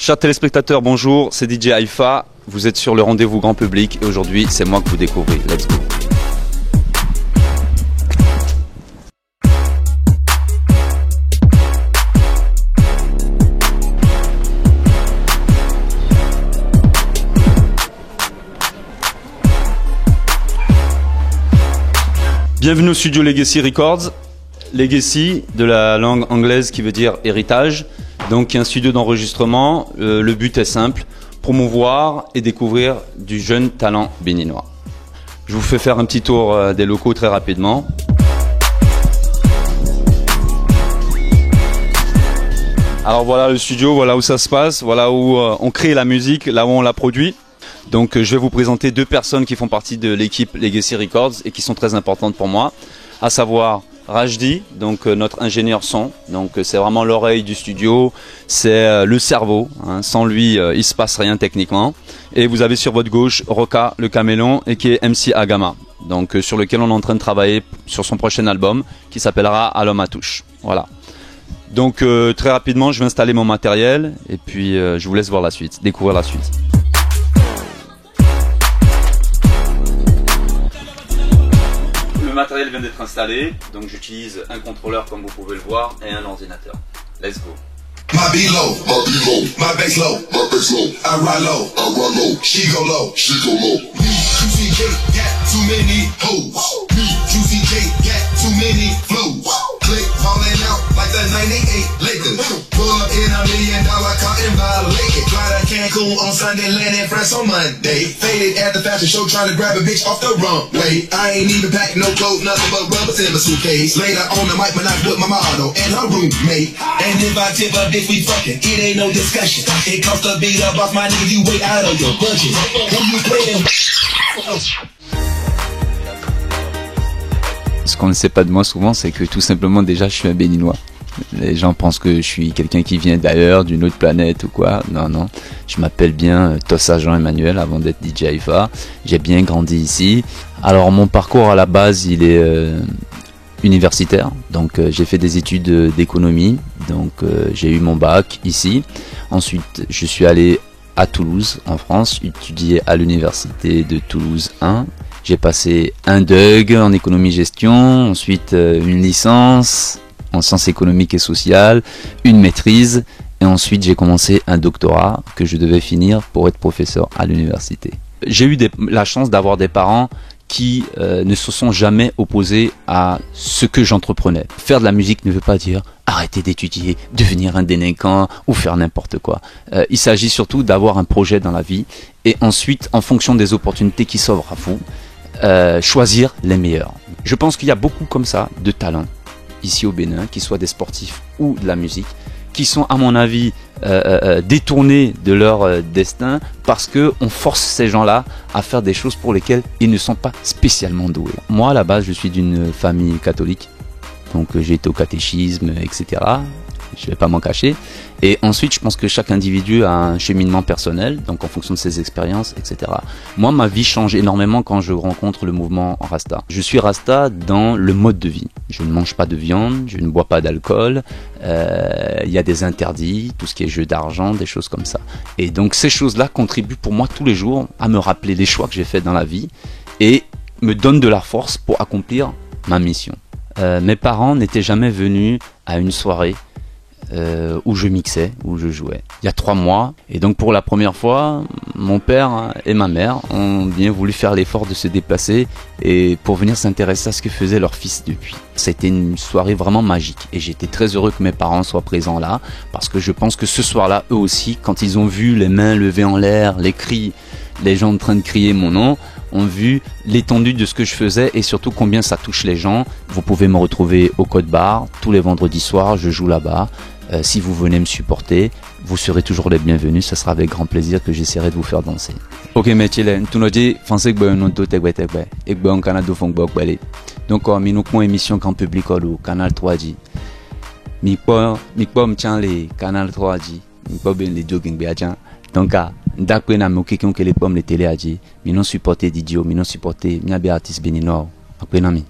Chers téléspectateurs, bonjour, c'est DJ Alpha. Vous êtes sur le rendez-vous grand public et aujourd'hui, c'est moi que vous découvrez. Let's go. Bienvenue au studio Legacy Records. Legacy, de la langue anglaise qui veut dire héritage. Donc, il y a un studio d'enregistrement. Le but est simple, promouvoir et découvrir du jeune talent béninois. Je vous fais faire un petit tour des locaux très rapidement. Alors voilà le studio, voilà où ça se passe, voilà où on crée la musique, là où on la produit. Donc je vais vous présenter deux personnes qui font partie de l'équipe Legacy Records et qui sont très importantes pour moi, à savoir Rajdi, donc notre ingénieur son, donc c'est vraiment l'oreille du studio, c'est le cerveau, hein. Sans lui il se passe rien techniquement. Et vous avez sur votre gauche Roca le Caméléon et qui est MC Agama, donc sur lequel on est en train de travailler sur son prochain album qui s'appellera À l'homme à touche. Voilà. Donc très rapidement je vais installer mon matériel et puis je vous laisse voir la suite, découvrir la suite. Le matériel vient d'être installé, donc j'utilise un contrôleur comme vous pouvez le voir et un ordinateur. Let's go. My beat low, my bass low, I ride low, she go low, Me, Juicy J, got too many hoes. Me, Juicy J, got too many flows. Click, falling out like the 98 Lakers. Pull up in $1 million car and violate. Fly to Cancun on Sunday, land in France on Monday. Faded at the fashion show, trying to grab a bitch off the runway. I ain't even packed no clothes, nothing but rubbers in my suitcase. Later on the mic, when I with my model and her roommate. And if I tip up, if we fucking, it ain't no discussion. It costs a beat up off my nigga, you way out of your budget. When you playing. Ce qu'on ne sait pas de moi souvent, c'est que tout simplement déjà je suis un béninois. Les gens pensent que je suis quelqu'un qui vient d'ailleurs, d'une autre planète ou quoi. Non, non. Je m'appelle bien Tossa Jean-Emmanuel avant d'être DJ Alpha. J'ai bien grandi ici. Alors mon parcours à la base, il est universitaire. Donc j'ai fait des études d'économie. Donc j'ai eu mon bac ici. Ensuite, je suis allé à Toulouse, en France, étudier à l'université de Toulouse 1. J'ai passé un DUG en économie-gestion, ensuite une licence en sciences économiques et sociales, une maîtrise, et ensuite j'ai commencé un doctorat que je devais finir pour être professeur à l'université. J'ai eu la chance d'avoir des parents qui ne se sont jamais opposés à ce que j'entreprenais. Faire de la musique ne veut pas dire arrêter d'étudier, devenir un délinquant ou faire n'importe quoi. Il s'agit surtout d'avoir un projet dans la vie et ensuite, en fonction des opportunités qui s'offrent à vous, choisir les meilleurs. Je pense qu'il y a beaucoup comme ça de talents ici au Bénin, qu'ils soient des sportifs ou de la musique, qui sont à mon avis détournés de leur destin parce qu'on force ces gens-là à faire des choses pour lesquelles ils ne sont pas spécialement doués. Moi à la base je suis d'une famille catholique, donc j'ai été au catéchisme, etc. Je ne vais pas m'en cacher. Et ensuite, je pense que chaque individu a un cheminement personnel, donc en fonction de ses expériences, etc. Moi, ma vie change énormément quand je rencontre le mouvement Rasta. Je suis Rasta dans le mode de vie. Je ne mange pas de viande, je ne bois pas d'alcool, il y a des interdits, tout ce qui est jeu d'argent, des choses comme ça. Et donc ces choses-là contribuent pour moi tous les jours à me rappeler les choix que j'ai faits dans la vie et me donnent de la force pour accomplir ma mission. Mes parents n'étaient jamais venus à une soirée où je mixais, où je jouais. Il y a 3 mois, et donc pour la première fois, mon père et ma mère ont bien voulu faire l'effort de se déplacer et pour venir s'intéresser à ce que faisait leur fils depuis. C'était une soirée vraiment magique et j'étais très heureux que mes parents soient présents là parce que je pense que ce soir-là, eux aussi, quand ils ont vu les mains levées en l'air, les cris, les gens en train de crier mon nom, ont vu l'étendue de ce que je faisais et surtout combien ça touche les gens. Vous pouvez me retrouver au Code Bar tous les vendredis soirs, je joue là-bas. Si vous venez me supporter, vous serez toujours les bienvenus. Ça sera avec grand plaisir que j'essaierai de vous faire danser. Ok, mais Chile, tu nous dis, français que non tout est et que on Canada font bok balé. Donc, mi nous une émission grand public au canal 3G. Mi pas me tient les canal 3G. Mi pas bien les jogging bien. Donc, d'accord, na mo quelqu'un que les pommes les télé a dit, mi non supporter d'idiot, mi non supporter mi artiste béninois. Après nami.